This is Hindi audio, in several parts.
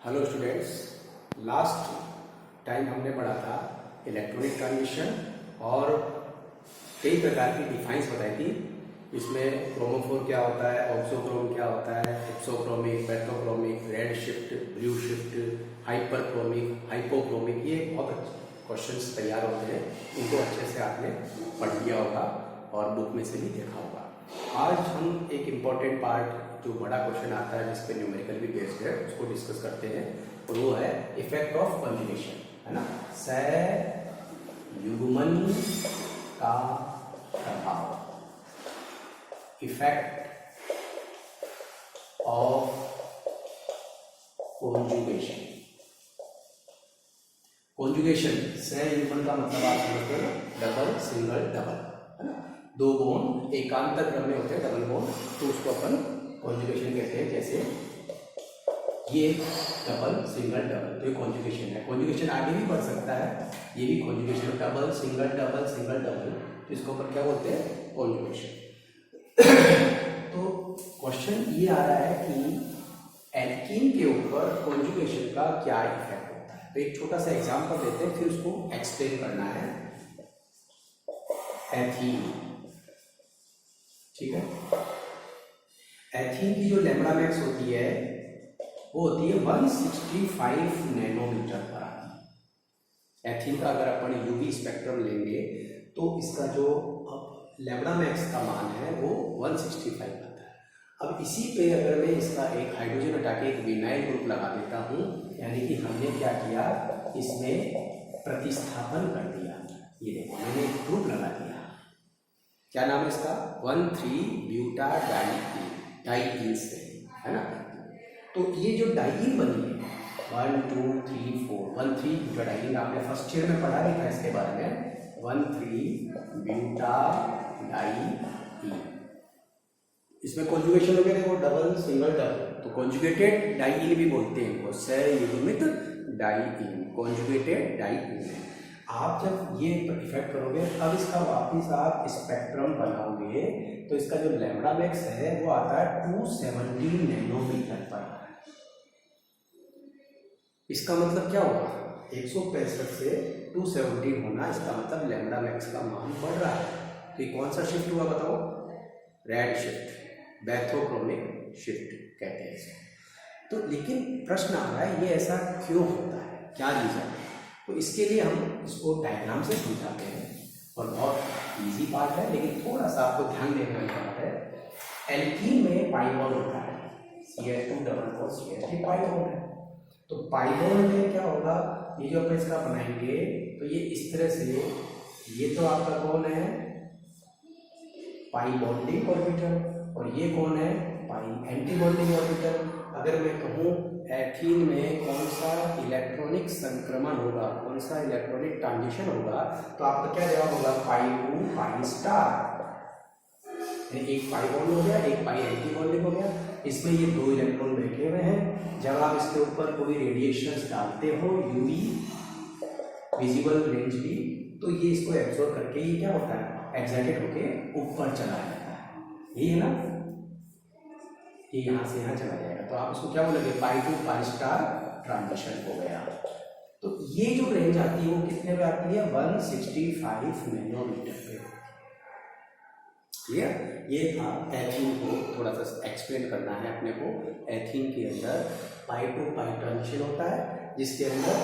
हेलो स्टूडेंट्स, लास्ट टाइम हमने पढ़ा था इलेक्ट्रॉनिक ट्रांजिशन और कई प्रकार की डिफाइंस बताई थी। इसमें क्रोमोफोर क्या होता है, ऑक्सोक्रोम क्या होता है, auxochromic, bathochromic, red shift, blue shift, hyperchromic, hypochromic, ये बहुत अच्छे क्वेश्चंस तैयार होते हैं। इनको अच्छे से आपने पढ़ लिया होगा और बुक में से भी देखा होगा। आज हम एक इम्पॉर्टेंट पार्ट जो बड़ा क्वेश्चन आता है जिस पे न्यूमेरिकल भी बेस्ड है उसको डिस्कस करते हैं और वो है इफेक्ट ऑफ कॉन्जुगेशन, है ना। सहयुग्मन का प्रभाव, इफेक्ट ऑफ कॉन्जुगेशन। कॉन्जुगेशन सहयुग्मन का मतलब आप समझते हो, डबल सिंगल डबल, है ना। दो बॉन्ड एकांतर क्रम में होते हैं, डबल बॉन्ड, तो उसको अपन कॉन्जुगेशन कहते हैं। जैसे ये डबल सिंगल डबल, तो ये कॉन्जुगेशन है। कॉन्जुगेशन आगे भी बढ़ सकता है, ये भी कॉन्जुगेशन, डबल सिंगल डबल, तो इसको अपन क्या बोलते हैं, कॉन्जुगेशन। तो क्वेश्चन ये आ रहा है कि एल्कीन के ऊपर कॉन्जुगेशन का क्या इफेक्ट होता है। तो एक छोटा सा एग्जांपल देते हैं, फिर उसको एक्सप्लेन करना है। एथीन, ठीक है। एथीन की जो लैम्ब्डा मैक्स होती है वो होती है 165 नैनोमीटर पर आती है। एथीन का अगर अपन यूवी स्पेक्ट्रम लेंगे तो इसका जो लैम्ब्डा मैक्स का मान है वो 165 आता है। अब इसी पे अगर मैं इसका एक हाइड्रोजन हटा के एक विनाइल ग्रुप लगा देता हूँ, यानी कि हमने क्या किया, इसमें प्रतिस्थापन कर दिया। ये देखो मैंने एक ग्रुप लगा दिया, क्या नाम है इसका, 1,3-ब्यूटाडाइईन से, है ना। तो ये जो डाइईन बनी है 1 2 3 4 1,3-ब्यूटाडाइईन, आपने फर्स्ट ईयर में पढ़ा भी था इसके बारे में, 1,3-ब्यूटाडाइईन। इसमें कॉन्जुगेशन हो गया, देखो डबल सिंगल डबल, तो कॉन्जुगेटेड डाइईन भी बोलते हैं इनको, सहयुग्मित डाइईन, कॉन्जुगेटेड डाइईन। आप जब ये इफेक्ट करोगे, अब इसका वापिस आप स्पेक्ट्रम बनाओगे तो इसका जो लैम्ब्डा मैक्स है वो आता है 270 नैनोमीटर पर। इसका मतलब क्या होगा, 165 से 270 होना, इसका मतलब लैम्ब्डा मैक्स का मान बढ़ रहा है। तो ये कौन सा शिफ्ट हुआ बताओ, रेड शिफ्ट, बैथोक्रोमिक शिफ्ट कहते हैं इसको। तो लेकिन प्रश्न आ रहा है ये ऐसा क्यों होता है, क्या रीजन है। तो इसके लिए हम इसको डायग्राम से समझाते हैं और बहुत इजी पार्ट है, लेकिन थोड़ा सा आपको ध्यान देने वाली बात है। एल्कीन में पाई बॉन्ड होता है, CH2 पाई बॉन्ड है। तो पाई बॉन्ड में क्या होगा, ये जो अपन इसका बनाएंगे तो ये इस तरह से, ये तो आपका कौन है, पाई बॉन्डिंग ऑर्बिटल, और ये कौन है, पाई एंटी बॉन्डिंग ऑर्बिटल। अगर मैं कहूँ एथीन में कौन सा इलेक्ट्रॉनिक संक्रमण होगा, कौन सा इलेक्ट्रॉनिक ट्रांजिशन होगा, तो आपका क्या जवाब होगा, पाई टू पाई स्टार। एक पाई बॉन्ड हो गया, एक पाई एंटी बॉन्डिंग हो गया। इसमें ये दो इलेक्ट्रॉन बैठे हुए हैं। जब आप इसके ऊपर कोई रेडिएशन डालते हो, यूवी विजिबल रेंज की, तो ये इसको एब्जॉर्ब करके ये क्या होता है, एक्साइटेड होके ऊपर चला जाता है, यही है ना। ये यहाँ से यहाँ चला जाएगा, तो आप इसको क्या बोलोगे, पाई टू पाई स्टार ट्रांजिशन हो गया। तो ये जो रेंज आती है वो कितने पे आती है, 165 नैनोमीटर पे। क्लियर। ये था एथीन को थोड़ा सा एक्सप्लेन करना है अपने को। एथीन के अंदर पाई टू पाई ट्रांजिशन होता है, जिसके अंदर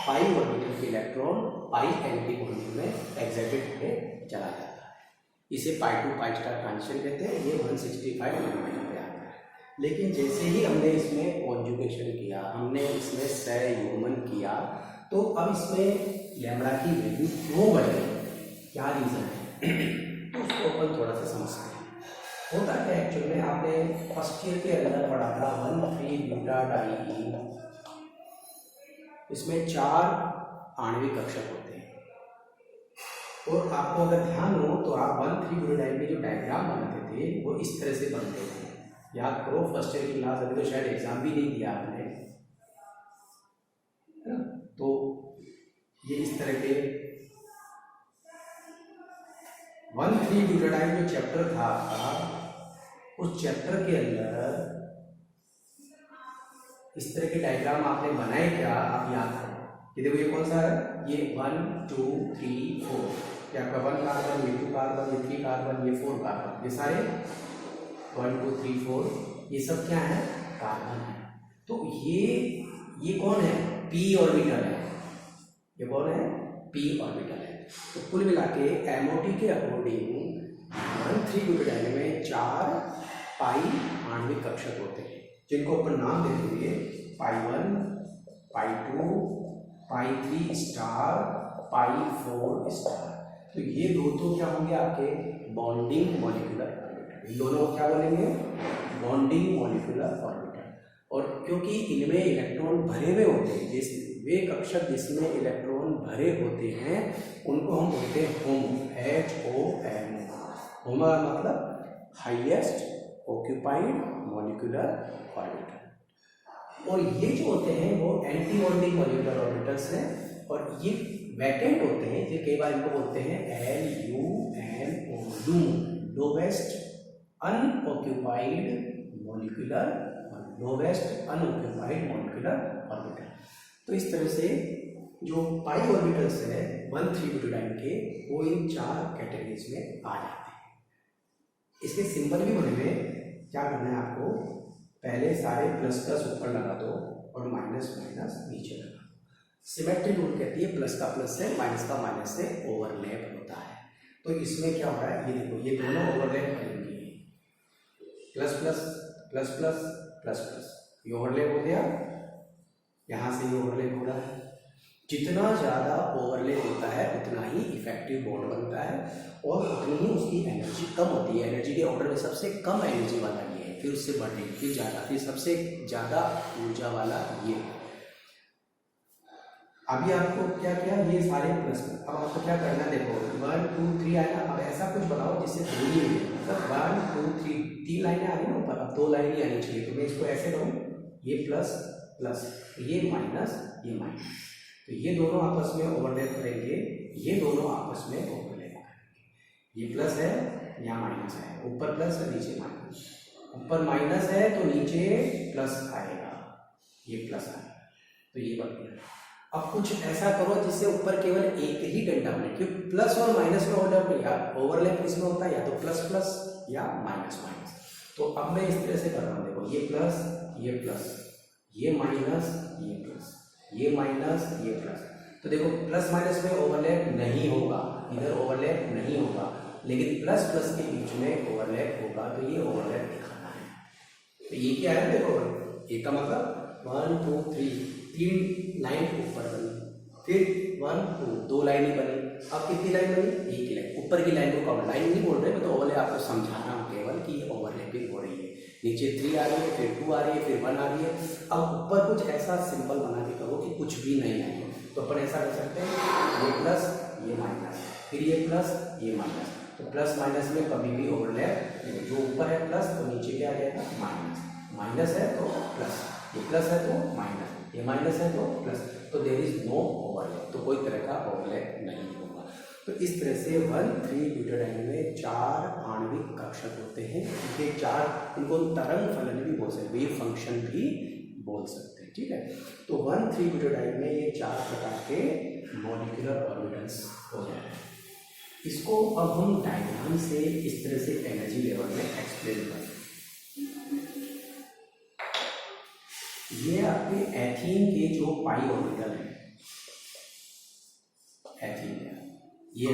पाई ऑर्बिटल के इलेक्ट्रॉन पाई एंटी बॉन्डिंग में एक्साइटेड होके चला जाता है। इसे पाई टू पाई स्टार ट्रांजिशन कहते हैं। ये 165 नैनोमीटर पे आता है। लेकिन जैसे ही हमने इसमें कॉन्जुगेशन किया, हमने इसमें सहयुग्मन किया, तो अब इसमें लैम्ब्डा की वैल्यू क्यों बढ़ी, क्या रीजन है, तो उसको अपन थोड़ा सा समझते हैं। होता है एक्चुअली में, आपने फर्स्ट ईयर के अंदर पढ़ा था 1,3-ब्यूटाडाइईन। इसमें 4 आणविक कक्षक होते हैं, और आपको अगर ध्यान हो तो आप 1,3-ब्यूटाडाइईन में जो डायग्राम बनाते थे वो इस तरह से बनते थे। याद करो फर्स्ट ईयर की क्लास, अभी तो शायद एग्जाम भी नहीं दिया आपने, है ना। तो ये इस तरह के 1,3-ब्यूटाडाइईन जो चैप्टर था आपका, उस चैप्टर के अंदर इस तरह के डायग्राम आपने बनाए क्या, आप याद करो। ये देखो ये कौन सा है, ये 1 2 3 4, ये आपका 1 कार्बन, ये 2 कार्बन, ये 3 कार्बन, ये 4 कार्बन, ये सारे 1 2 3 4 ये सब क्या है, कार्बन है। तो ये कौन है, p ऑर्बिटल है, ये कौन है, p ऑर्बिटल है। तो कुल मिला के MOT के अकॉर्डिंग 1,3 ब्यूटाडाइन में 4 पाई आणविक कक्षक होते हैं, जिनको अपन नाम दे देंगे पाई 1, पाई 2, पाई 3 स्टार, पाई 4 स्टार। तो ये दो तो क्या होंगे आपके बॉन्डिंग मॉलिक्यूलर ऑर्बिटल, इन दोनों को क्या बोलेंगे, बॉन्डिंग मॉलिक्यूलर ऑर्बिटल। और क्योंकि इनमें इलेक्ट्रॉन भरे हुए होते हैं, वे कक्षक जिसमें इलेक्ट्रॉन भरे होते हैं उनको हम बोलते हैं HOMO, HOMO। होमो मतलब हाईएस्ट ऑक्यूपाइड मॉलिक्यूलर ऑर्बिटल। और ये जो होते हैं वो एंटी बॉन्डिंग मॉलिक्यूलर ऑर्बिटल्स हैं, और ये वैकेंट होते हैं, ये कई बार इनको बोलते हैं LUMO, lowest unoccupied molecular, lowest unoccupied molecular orbital. तो इस तरह से जो पाई ऑर्बिटल्स है 1,3 ब्यूटाडाइन के, वो इन 4 कैटेगरीज में आ जाते हैं। इसके सिंबल भी बने हुए, क्या करना है आपको, पहले सारे प्लस प्लस ऊपर लगा दो और माइनस माइनस नीचे लगा दो। सिमेट्री रूल कहती है प्लस का प्लस से, माइनस का माइनस से ओवरलैप होता है। तो इसमें क्या हो रहा है, ये देखो ये दोनों ओवरलैप करेंगे, plus plus plus plus plus plus, ये ओवरलैप हो गया, यहाँ से ये ओवरलैप हो रहा है। जितना ज़्यादा ओवरलैप होता है उतना ही इफेक्टिव बॉन्ड बनता है और उतनी ही उसकी एनर्जी कम होती है। एनर्जी के ऑर्डर में सबसे कम एनर्जी वाला ये है, फिर उससे बढ़ रही, फिर ज़्यादा, फिर सबसे ज़्यादा ऊर्जा वाला ये। अभी आपको क्या किया, ये सारे प्लस, अब आपको क्या करना, देखो 1 2 3 आया, अब ऐसा कुछ बनाओ जिससे दूरी है, मतलब 1 2 3 3 लाइनें आ रही ना ऊपर, अब 2 लाइनें आनी चाहिए। तो मैं इसको ऐसे कहूँ, ये प्लस प्लस, ये माइनस, ये माइनस, तो ये दोनों आपस में ओवरलैप करेंगे, ये दोनों आपस में ओवरलैप करेंगे। ये प्लस है, यहाँ माइनस है, ऊपर प्लस है नीचे माइनस, ऊपर माइनस है तो नीचे प्लस आएगा, ये प्लस आएगा, तो ये बन गया। अब कुछ ऐसा करो जिससे ऊपर केवल एक ही डंडा बने, क्योंकि प्लस और माइनस में ओवरलैप इसमें होता है या तो प्लस प्लस या माइनस माइनस। तो अब मैं इस तरह से कर रहा हूँ, देखो ये प्लस, ये प्लस, ये माइनस, ये प्लस, ये माइनस, ये प्लस। तो देखो प्लस माइनस में ओवरलैप नहीं होगा, इधर ओवरलैप नहीं होगा, लेकिन प्लस प्लस के बीच में ओवरलैप होगा, तो ये ओवरलैप दिखाना है। तो ये क्या है, देखो ये का मतलब 1 2 3 3 लाइन ऊपर बनी, फिर 1 2 2 लाइनें बनी। अब कितनी लाइन बनी, एक ही लाइन, ऊपर की लाइन को कम लाइन नहीं बोल रहे, मैं तो ओवरलैप आपको समझा रहा हूँ केवल कि ये ओवरलैपिंग हो रही है। नीचे 3 आ रही है, फिर 2 आ रही है, फिर 1 आ रही है। अब ऊपर कुछ ऐसा सिंबल बना के करो कि कुछ भी नहीं आए, तो अपन ऐसा कर सकते हैं, ये प्लस, ये माइनस, फिर ये प्लस, ये माइनस। तो प्लस माइनस में कभी भी ओवरलैप, जो ऊपर है प्लस तो नीचे क्या आ जाएगा माइनस, माइनस है तो प्लस, ये प्लस है तो माइनस, ये माइनस है तो प्लस, तो देयर इज नो ओवरलैप, तो कोई तरह का ओवरलैप नहीं होगा। तो इस तरह से 1,3 ब्यूटाडाइन में 4 आणविक कक्षक होते हैं, ये 4, इनको तरंग फलन भी बोल सकते हैं, वेव फंक्शन भी बोल सकते हैं, ठीक है। तो 1,3 ब्यूटाडाइन में ये 4 प्रकार के मॉलिक्यूलर ऑर्बिटल्स हो जाते हैं। इसको अब हम डायग्राम से इस तरह से एनर्जी लेवल में एक्सप्लेन करें। ये आपके एथीन के जो पाई ऑर्बिटल है, एथीन है, ये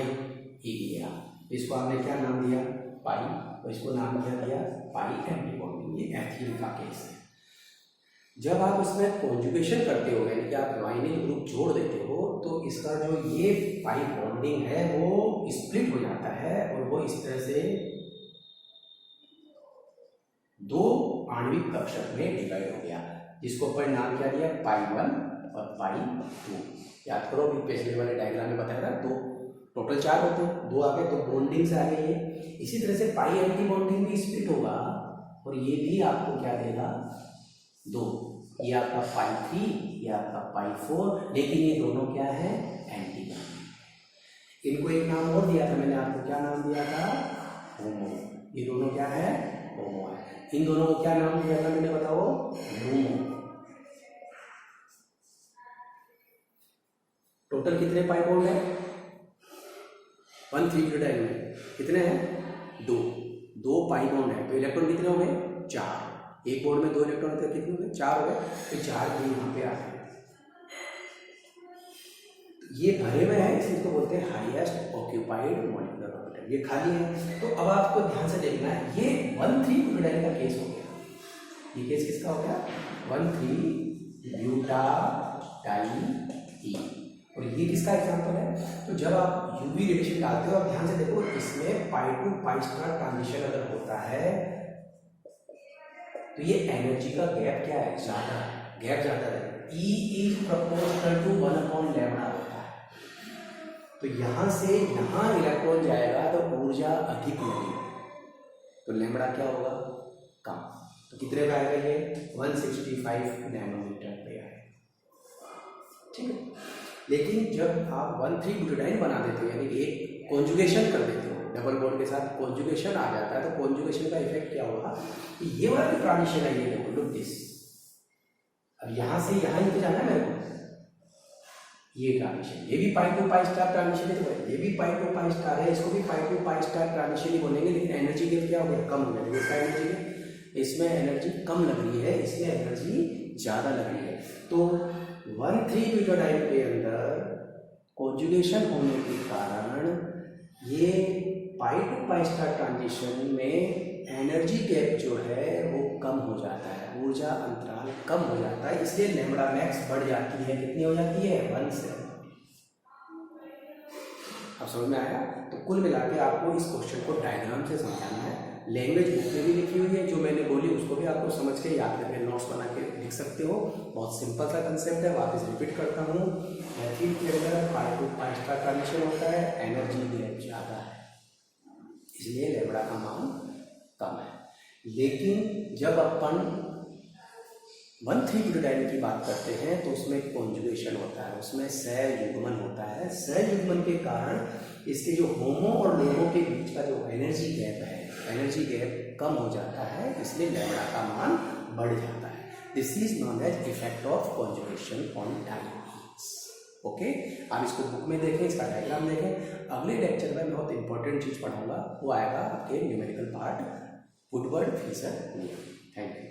गया, इसको आपने क्या नाम दिया, पाई, और इसको नाम क्या दिया, पाई एंटी बॉन्डिंग। ये एथीन का केस है। जब आप इसमें कॉन्जुगेशन करते हो, यानी कि आप लाइनिंग ग्रुप जोड़ देते हो, तो इसका जो ये पाई बॉन्डिंग है वो स्प्लिट हो जाता है, और वो इस तरह से 2 आणविक कक्षक में डिवाइड हो गया, जिसको अपन नाम क्या दिया, पाई 1 और पाई 2। याद करो, अभी पिछले वाले डायग्राम में बताया था, 2 टोटल 4 होते हैं, 2 आ गए तो बॉन्डिंग से आ गई है। इसी तरह से पाई एंटी बॉन्डिंग भी स्प्लिट होगा, और ये भी आपको क्या देगा, 2, ये आपका पाई 3, ये आपका पाई 4, लेकिन ये दोनों क्या है, एंटी बॉन्डिंग। इनको एक नाम और दिया था मैंने आपको, क्या नाम दिया था, होमो। ये दोनों क्या है, होमो है। इन दोनों को क्या नाम दिया था मैंने, बताओ, लूमो। टोटल कितने पाई बॉन्ड है 1,3 ब्यूटाइल में? कितने हैं? 2 पाई बॉन्ड है, तो इलेक्ट्रॉन कितने हो गए? 4। एक बॉन्ड में 2 इलेक्ट्रॉन होते हैं, कितने हो गए? 4 हो गए। तो 4 भी यहाँ पे आ गए। ये भरे हुए हैं, इसको बोलते हैं हाईएस्ट ऑक्यूपाइड मॉलिक्यूलर ऑर्बिटल। ये खाली है। तो अब आपको ध्यान से देखना है, ये 1,3 ब्यूटाइल का केस हो गया। ये केस किसका हो गया? 1,3 ब्यूटाडाई। और ये किसका एग्जांपल है? तो जब आप यूवी रेडिएशन डालते हो, आप ध्यान से देखो, इसमें पाई टू पाई स्टार ट्रांजिशन अगर होता है तो ये एनर्जी का गैप क्या है? ज्यादा गैप ज्यादा है। E इज प्रोपोर्शनल टू 1/λ होता है। तो यहां से यहां इलेक्ट्रॉन जाएगा तो ऊर्जा अधिक लगेगी, तो लैम्बडा क्या होगा? कम। तो कितने पे आएगा ये? 165 नैनोमीटर पे आएगा। ठीक है। लेकिन जब आप 1,3 ब्यूटाडाइन बना देते हो, यानी एक कॉन्जुगेशन कर देते हो, डबल बॉन्ड के साथ कॉन्जुगेशन आ जाता है, तो कॉन्जुगेशन का इफेक्ट क्या होगा? ये वाला ट्रांजिशन है, ये देखो, लुक दिस। अब यहां से यहां ही तो जाना है मेरे को। ये ट्रांजिशन, ये भी पाई टू पाई स्टार ट्रांजिशन है, तो ये भी पाई टू पाई स्टार है, इसको भी पाई टू पाई स्टार ट्रांजिशन ही बोलेंगे। लेकिन एनर्जी के क्या हो गया? कम हो गया। इसका एनर्जी, इसमें एनर्जी कम लग रही है, इसमें एनर्जी ज्यादा लग रही है। तो 1,3 ब्यूटाडाइन के अंदर कॉन्जुगेशन होने के कारण ये पाई टू पाई स्टार ट्रांजिशन में एनर्जी गैप जो है वो कम हो जाता है, ऊर्जा अंतराल कम हो जाता है, इसलिए लैम्बडा मैक्स बढ़ जाती है। कितनी हो जाती है? 1 से। अब समझ में आया? तो कुल मिला के आपको इस क्वेश्चन को डायग्राम से समझाना है। लैंग्वेज बुक में भी लिखी हुई है, जो मैंने बोली उसको भी आपको समझ के याद करके नोट्स बना के लिख सकते हो। बहुत सिंपल सा कंसेप्ट है, वापस रिपीट करता हूँ। एथिन के अंदर पाई टू पाई स्टार ट्रांजिशन होता है, एनर्जी गैप ज़्यादा है, इसलिए लैम्बडा का मान कम है। लेकिन जब अपन 1,3 ब्यूटाडाइन की बात करते हैं तो उसमें कॉन्जुगेशन होता है, उसमें सहयुग्मन होता है। सहयुग्मन के कारण इसके जो होमो और लोगों के बीच का जो एनर्जी गैप है, एनर्जी गैप कम हो जाता है, इसलिए लैम्बडा का मान बढ़ जाता है। This is known as effect of conjugation on dynamics. Okay, आप इसको बुक में देखें, इसका डायग्राम देखें। अगले लेक्चर में बहुत इंपॉर्टेंट चीज पढ़ाऊंगा, वो आएगा आपके न्यूमेरिकल पार्ट, वुडवर्ड फिशर नियम। Thank you.